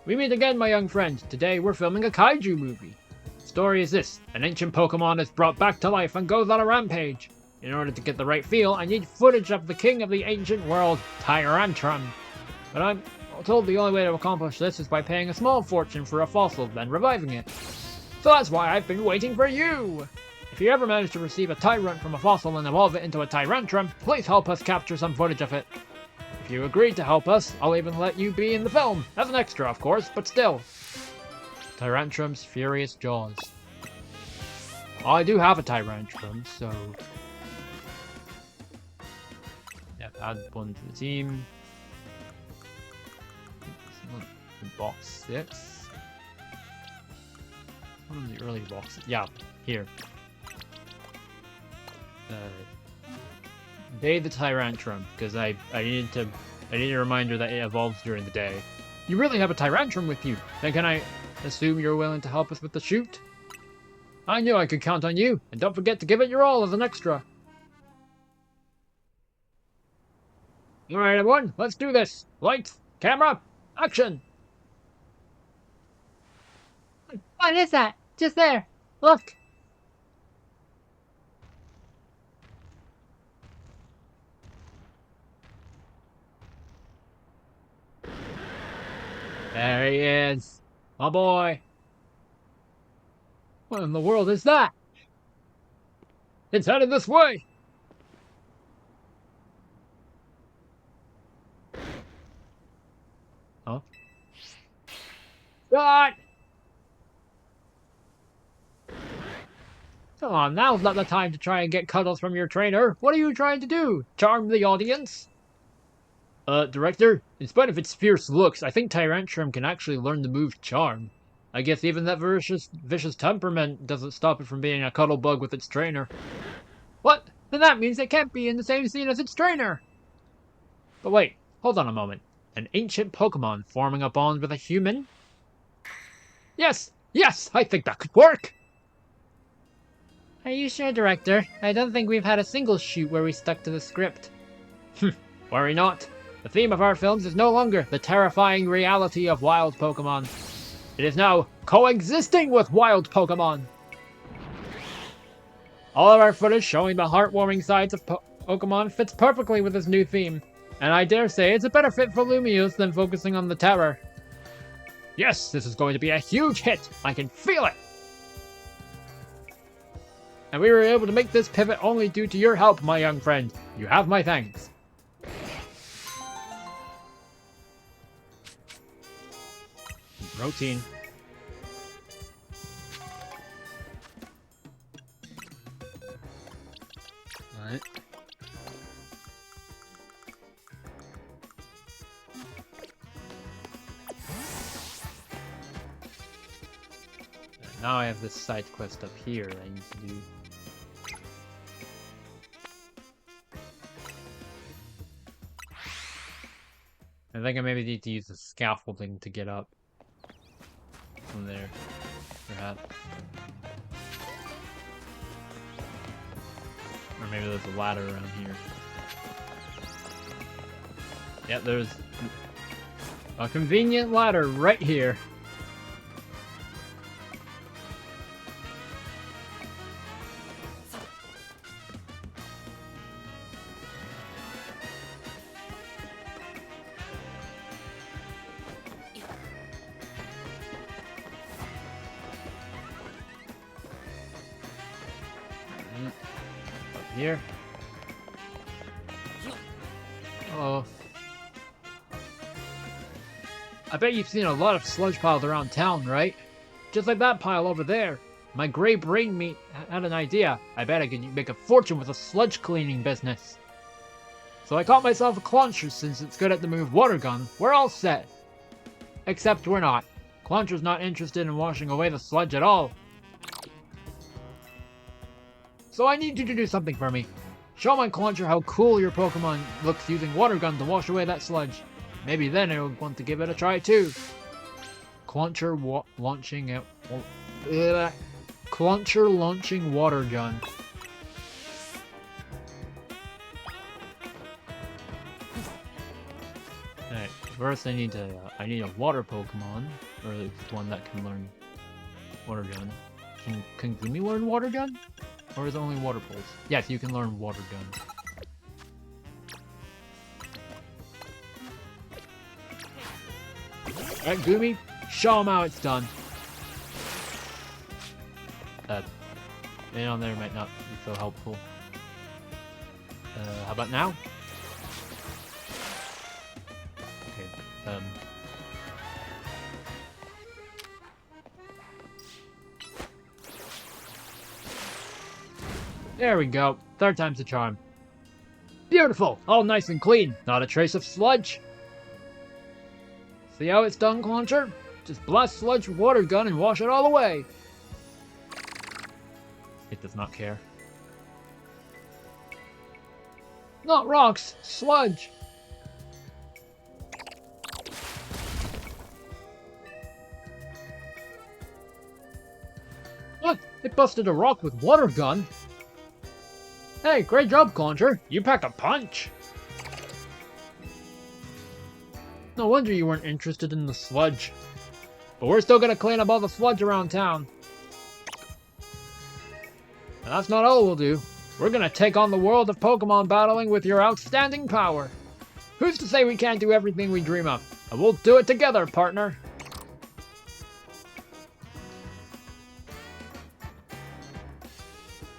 We meet again, my young friend. Today we're filming a kaiju movie. The story is this: an ancient Pokemon is brought back to life and goes on a rampage. In order to get the right feel, I need footage of the king of the ancient world, Tyrantrum. But I'm told the only way to accomplish this is by paying a small fortune for a fossil, then reviving it. So that's why I've been waiting for you! If you ever manage to receive a Tyrunt from a fossil and evolve it into a Tyrantrum, please help us capture some footage of it. If you agree to help us, I'll even let you be in the film. As an extra, of course, but still. Tyrantrum's furious jaws. Oh, I do have a Tyrantrum, so... yeah, add one to the team. Box 6. One of the early boxes. Yeah, here. Bathe the Tyrantrum, because I need a reminder that it evolves during the day. You really have a Tyrantrum with you. Then can I assume you're willing to help us with the shoot? I knew I could count on you, and don't forget to give it your all as an extra. Alright everyone, let's do this. Lights, camera, action! What is that? Just there. Look. There he is. My boy. What in the world is that? It's headed this way. Oh. Shot! Come on, now's not the time to try and get cuddles from your trainer. What are you trying to do? Charm the audience? Director, in spite of its fierce looks, I think Tyrantrum can actually learn the move Charm. I guess even that vicious temperament doesn't stop it from being a cuddle bug with its trainer. What? Then that means it can't be in the same scene as its trainer! But wait, hold on a moment. An ancient Pokemon forming a bond with a human? Yes! Yes! I think that could work! Are you sure, Director? I don't think we've had a single shoot where we stuck to the script. Worry not. The theme of our films is no longer the terrifying reality of wild Pokemon. It is now coexisting with wild Pokemon. All of our footage showing the heartwarming sides of Pokemon fits perfectly with this new theme. And I dare say it's a better fit for Lumiose than focusing on the terror. Yes, this is going to be a huge hit. I can feel it. And we were able to make this pivot only due to your help, my young friend. You have my thanks. Protein. Alright. Now I have this side quest up here that I need to do. I think I maybe need to use the scaffolding to get up from there, perhaps. Or maybe there's a ladder around here. Yeah, there's a convenient ladder right here. Here. Oh. I bet you've seen a lot of sludge piles around town, right? Just like that pile over there. My gray brain meat had an idea. I bet I could make a fortune with a sludge cleaning business. So I caught myself a Clauncher since it's good at the move water gun. We're all set. Except we're not. Clauncher's not interested in washing away the sludge at all. So I need you to do something for me. Show my Clauncher how cool your Pokemon looks using water gun to wash away that sludge. Maybe then I would want to give it a try too. Clauncher launching out. Clauncher launching water gun. Alright, first I need a water Pokemon, or at least one that can learn water gun. Can Gloomy learn water gun? Or is it only water pulse? Yes, you can learn water gun. Alright, Gloomy, show him how it's done. On there might not be so helpful. How about now? Okay, there we go. Third time's the charm. Beautiful! All nice and clean. Not a trace of sludge. See how it's done, Clauncher? Just blast sludge with water gun and wash it all away. It does not care. Not rocks, sludge. Look, it busted a rock with water gun. Hey, great job, Clauncher. You pack a punch. No wonder you weren't interested in the sludge. But we're still gonna clean up all the sludge around town. And that's not all we'll do. We're gonna take on the world of Pokemon battling with your outstanding power. Who's to say we can't do everything we dream of? And we'll do it together, partner.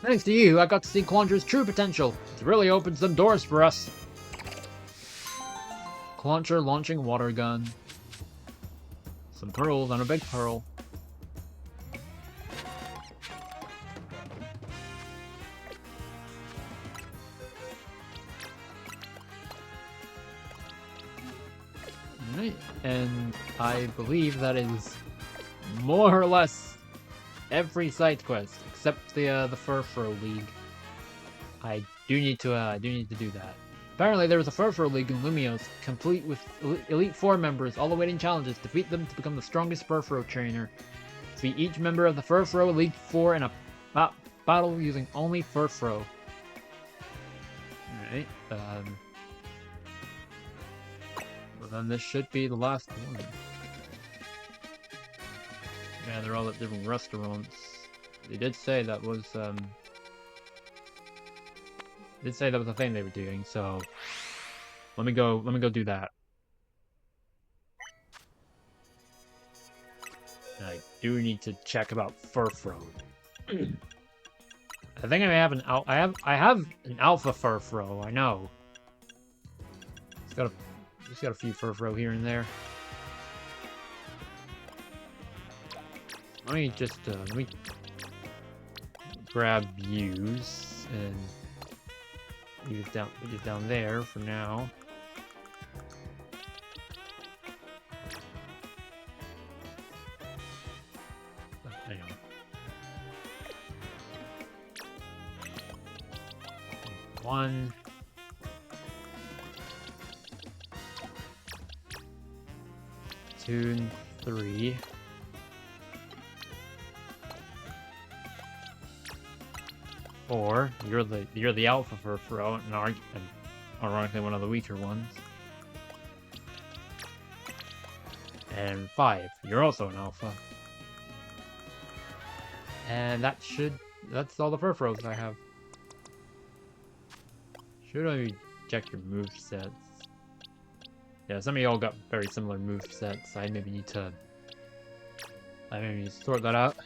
Thanks to you, I got to see Clauncher's true potential. It's really opened some doors for us. Clauncher launching water gun. Some pearls and a big pearl. Alright, and I believe that is more or less every side quest except the Furfrou League. I do need to do that. Apparently there was a Furfrou League in Lumiose, complete with Elite Four members, all awaiting challenges. Defeat them to become the strongest Furfrou trainer. Defeat each member of the Furfrou Elite Four in a battle using only Furfrou. Alright, well then this should be the last one. Yeah, they're all at different restaurants. They did say that was a thing they were doing, so let me go do that. I do need to check about Furfrou. I think I may have I have an alpha Furfrou, I know. It's got a few Furfrou here and there. Let me just let me grab use and leave it down there for now. Hang on. One. Two and three. Or you're the alpha Furfrou, and ironically one of the weaker ones. And 5, you're also an alpha. And that's all the Furfrous I have. Should I check your movesets? Yeah, some of y'all got very similar movesets. I maybe need to sort that out.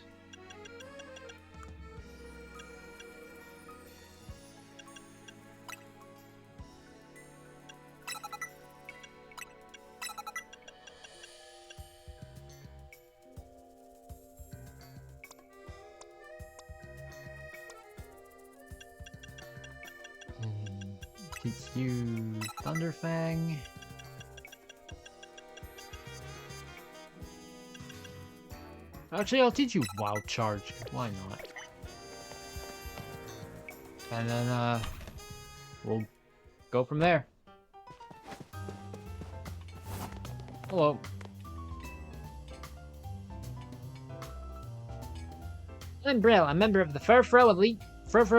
teach you Thunderfang. Actually, I'll teach you Wild Charge. Why not? And then, we'll go from there. Hello. I'm Brill, a member of the Furfrou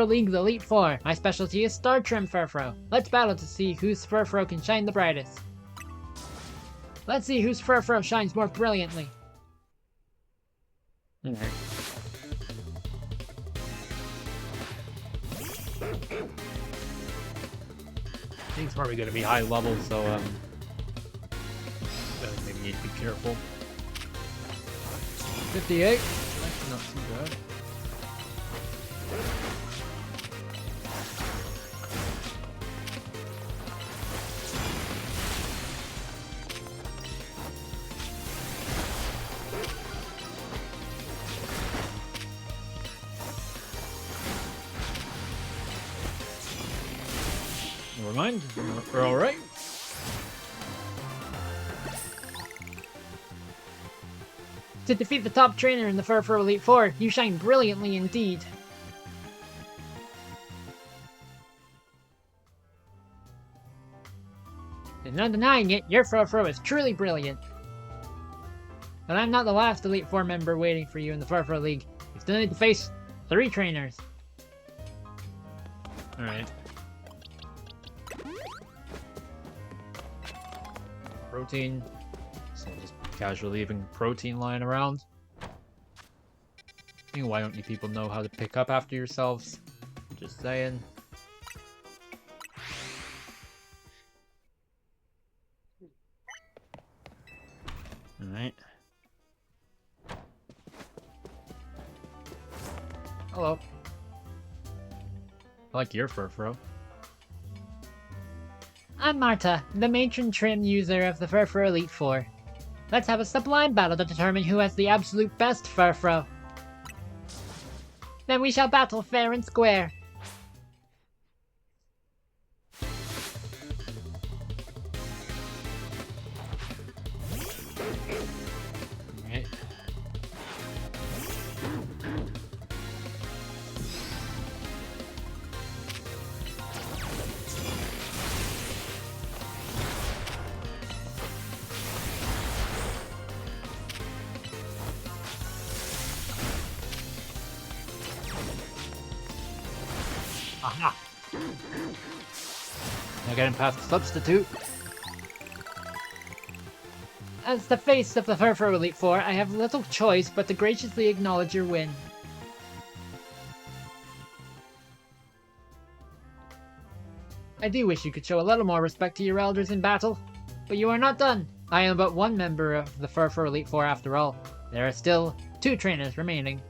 League's Elite Four. My specialty is Star Trim Furfrou. Let's battle to see whose Furfrou can shine the brightest. Let's see whose Furfrou shines more brilliantly. Alright. I think it's probably going to be high level, so maybe need to be careful. 58. That's not too bad. Never mind, we're alright. To defeat the top trainer in the Furfrou Elite Four, you shine brilliantly indeed. There's no denying it, your Furfrou is truly brilliant. But I'm not the last Elite Four member waiting for you in the Furfrou League. You still need to face 3 trainers. Alright. Protein. So just casually leaving protein lying around. Why don't you people know how to pick up after yourselves? Just saying. Alright. Hello. I like your Furfrou. I'm Marta, the matron trim user of the Furfrou Elite Four. Let's have a sublime battle to determine who has the absolute best Furfrou. Then we shall battle fair and square. Alright. Aha! Now getting past the substitute. As the face of the Furfrou Elite Four, I have little choice but to graciously acknowledge your win. I do wish you could show a little more respect to your elders in battle, but you are not done. I am but one member of the Furfrou Elite Four after all. There are still 2 trainers remaining.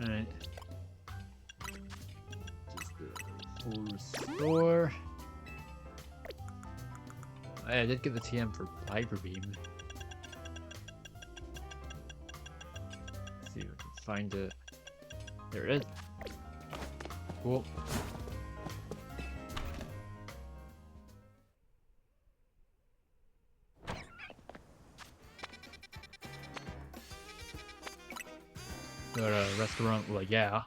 Alright. Restore. I did get the TM for Hyper Beam. Let's see if I can find it. There it is. Cool. Got a restaurant, well, yeah.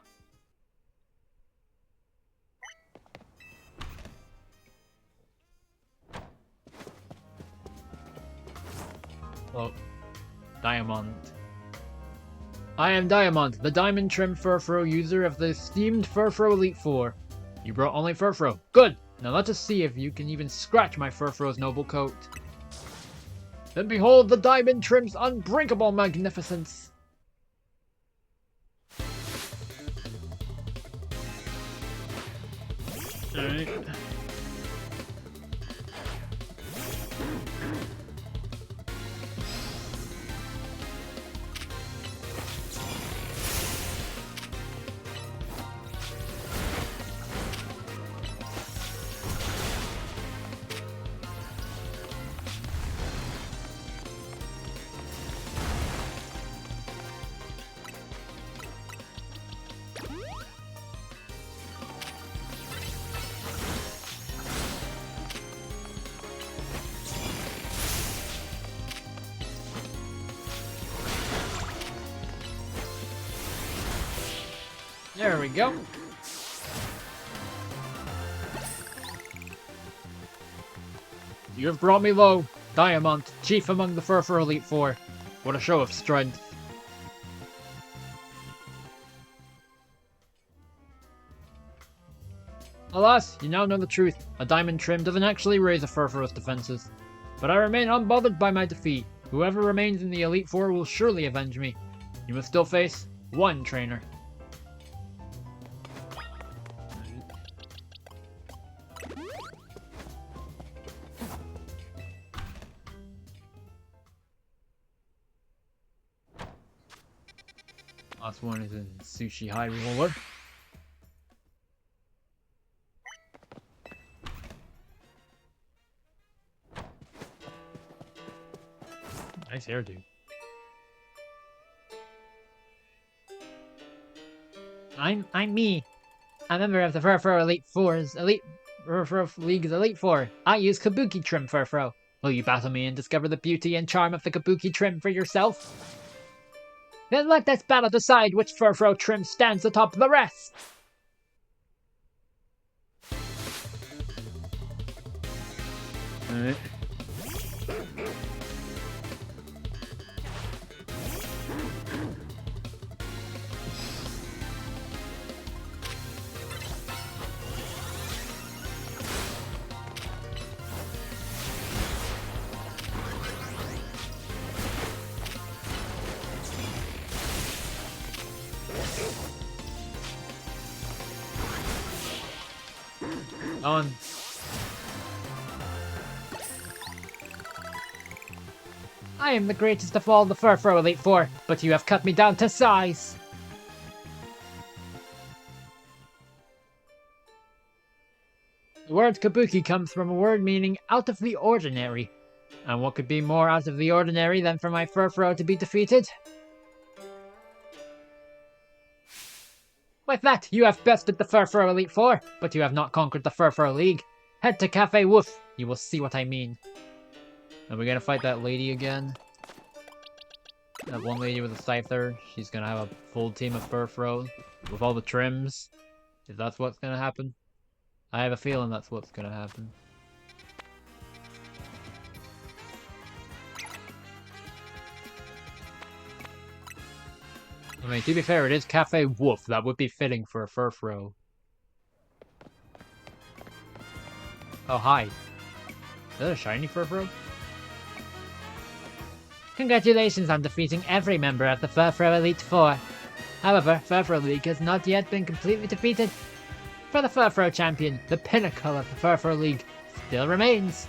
Oh, Diamond. I am Diamond, the diamond trim Furfrou user of the esteemed Furfrou Elite Four. You brought only Furfrou. Good! Now let us see if you can even scratch my Furfrou's noble coat. Then behold the diamond trim's unbreakable magnificence! Alright. There we go. You have brought me low, Diamond, chief among the Furfrou Elite Four. What a show of strength. Alas, you now know the truth. A diamond trim doesn't actually raise a Furfrou's defenses. But I remain unbothered by my defeat. Whoever remains in the Elite Four will surely avenge me. You must still face one trainer. Last one is in Sushi High Roller. Nice hairdo. I'm me. I'm a member of the Furfrou Elite Four's Furfrou League's Elite Four. I use Kabuki Trim Furfrou. Will you battle me and discover the beauty and charm of the Kabuki Trim for yourself? Then let this battle decide which Furfrou trim stands atop the rest! Alright. On. I am the greatest of all the Furfrou Elite Four, but you have cut me down to size. The word Kabuki comes from a word meaning out of the ordinary. And what could be more out of the ordinary than for my Furfrou to be defeated? With that, you have bested the Furfrou Elite Four, but you have not conquered the Furfrou League. Head to Cafe Woof, you will see what I mean. Are we gonna fight that lady again? That one lady with a scyther, she's gonna have a full team of Furfrou with all the trims. If that's what's gonna happen. I have a feeling that's what's gonna happen. I mean, to be fair, it is Cafe Wolf. That would be fitting for a Furfrou. Oh, hi. Is that a shiny Furfrou? Congratulations on defeating every member of the Furfrou Elite Four. However, Furfrou League has not yet been completely defeated. For the Furfrou champion, the pinnacle of the Furfrou League still remains.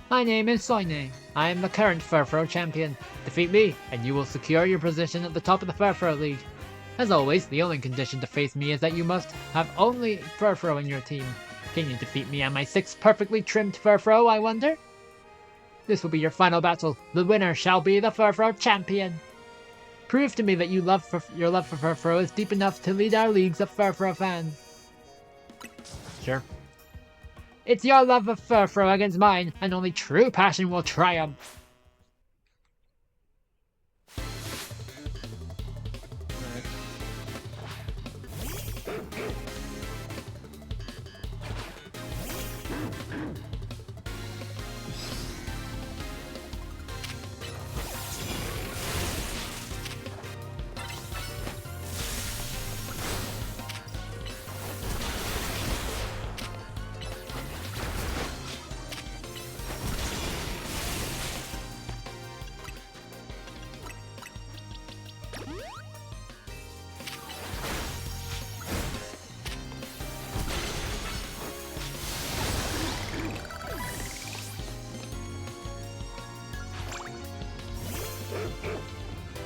My name is Soine. I am the current Furfrou champion. Defeat me, and you will secure your position at the top of the Furfrou League. As always, the only condition to face me is that you must have only Furfrou in your team. Can you defeat me and my 6 perfectly trimmed Furfrou, I wonder? This will be your final battle. The winner shall be the Furfrou champion. Prove to me that your love for Furfrou is deep enough to lead our leagues of Furfrou fans. Sure. It's your love of Furfrou against mine, and only true passion will triumph.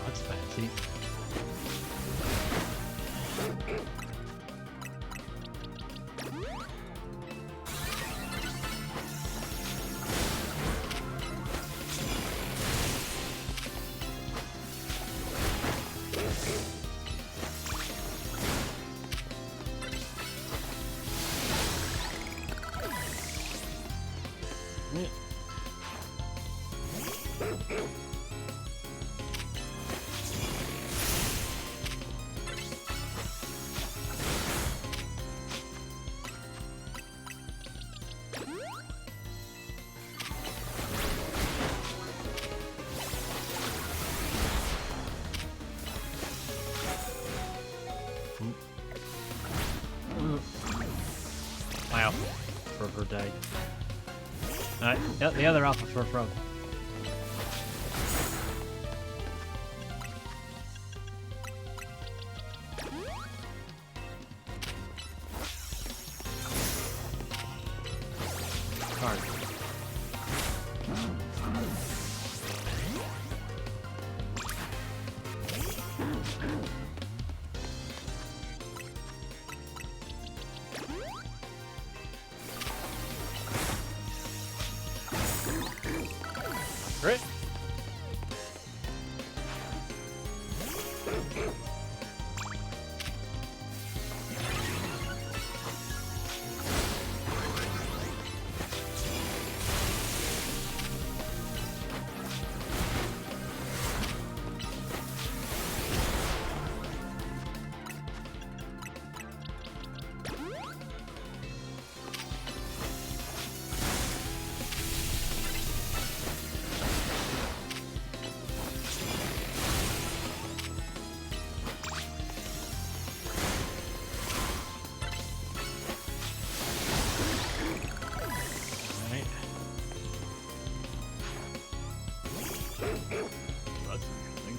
That's fancy. alpha Furfrou died. Alright, the other alpha Furfrou. Card. Great. That's interesting.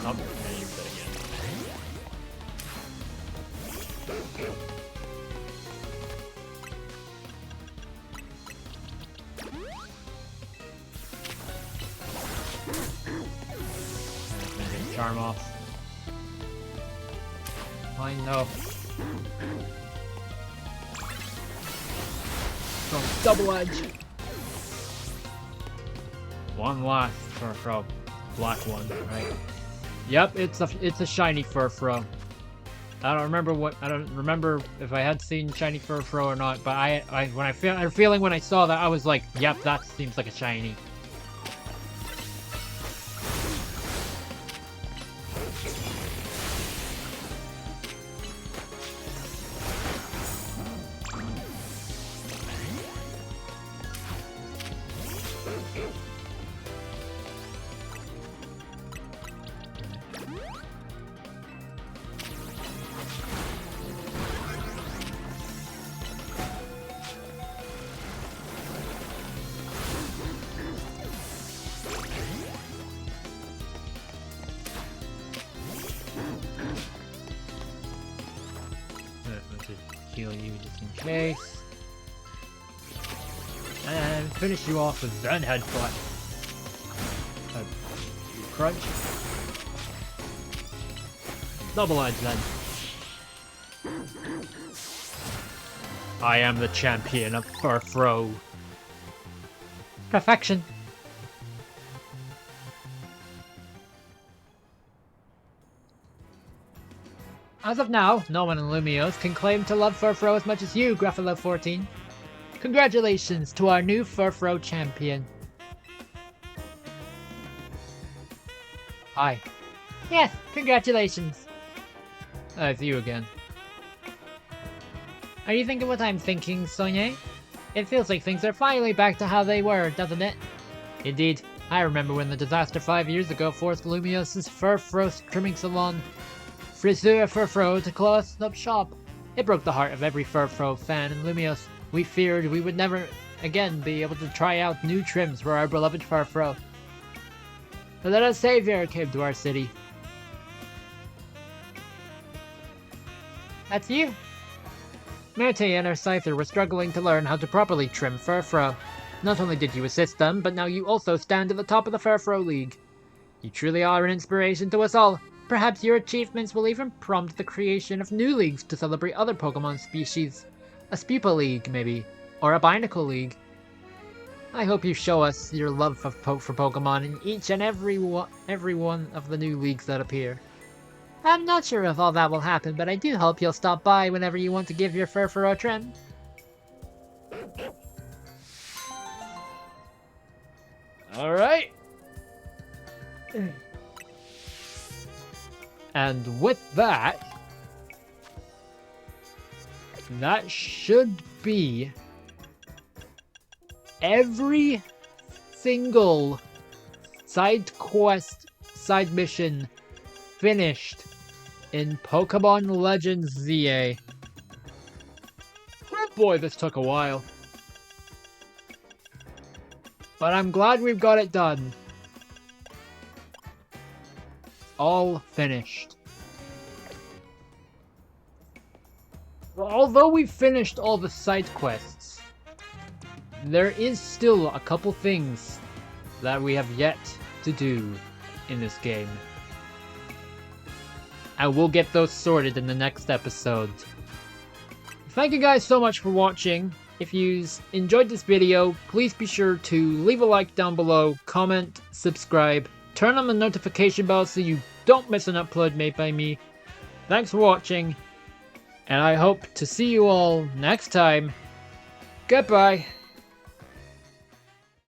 Oh, yeah, use that again. Charm off. I know. Double edge. One last Furfrou. Black one, right? Yep, it's a shiny Furfrou. I don't remember if I had seen shiny Furfrou or not, but I had a feeling when I saw that I was like, yep, that seems like a shiny. Heal you just in case. And finish you off with Zen Headbutt. Crunch. Double edge then. I am the champion of Furfrou. Perfection. As of now, no one in Lumiose can claim to love Furfrou as much as you, Gruffalo 14. Congratulations to our new Furfrou champion. Hi. Yes, congratulations. It's you again. Are you thinking what I'm thinking, Sonia? It feels like things are finally back to how they were, doesn't it? Indeed. I remember when the disaster 5 years ago forced Lumiose's Furfrou trimming salon, Friseur Furfrou, to close up shop. It broke the heart of every Furfrou fan in Lumiose. We feared we would never again be able to try out new trims for our beloved Furfrou. But then a savior came to our city. That's you? Merte and her Scyther were struggling to learn how to properly trim Furfrou. Not only did you assist them, but now you also stand at the top of the Furfrou League. You truly are an inspiration to us all. Perhaps your achievements will even prompt the creation of new leagues to celebrate other Pokemon species. A Spupa League, maybe. Or a Binacle League. I hope you show us your love for Pokemon in each and every one of the new leagues that appear. I'm not sure if all that will happen, but I do hope you'll stop by whenever you want to give your Furfrou a trim. Alright. And with that, that should be every single side quest, side mission finished in Pokemon Legends ZA. Oh boy, this took a while. But I'm glad we've got it done. All finished. Well, although we've finished all the side quests, there is still a couple things that we have yet to do in this game. And we'll get those sorted in the next episode. Thank you guys so much for watching. If you enjoyed this video, please be sure to leave a like down below, comment, subscribe, turn on the notification bell so you don't miss an upload made by me. Thanks for watching, and I hope to see you all next time. Goodbye.